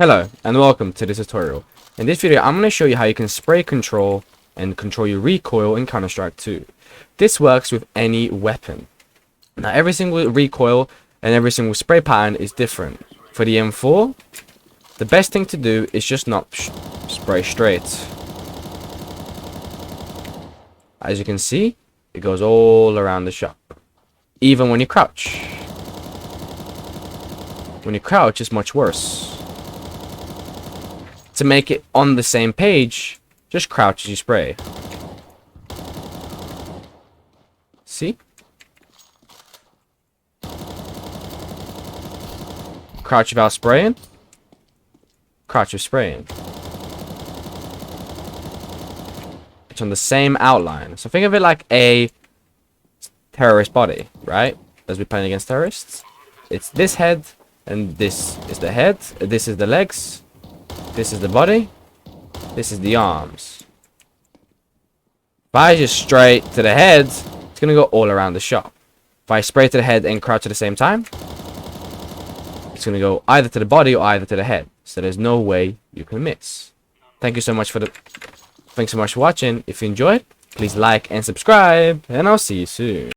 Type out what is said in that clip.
Hello and welcome to this tutorial. In this video I'm going to show you how you can spray control and control your recoil in Counter-Strike 2. This works with any weapon. Now every single recoil and every single spray pattern is different. For the M4, the best thing to do is just not spray straight. As you can see, it goes all around the shop. Even when you crouch. When you crouch, it's much worse. To make it on the same page, just crouch as you spray. See? Crouch without spraying. Crouch with spraying. It's on the same outline. So think of it like a terrorist body, right? As we're playing against terrorists. It's this head, and this is the head, this is the legs. This is the body. This is the arms. If I just straight to the head, it's going to go all around the shop. If I spray to the head and crouch at the same time, it's going to go either to the body or either to the head. So there's no way you can miss. Thanks so much for watching. If you enjoyed, please like and subscribe, and I'll see you soon.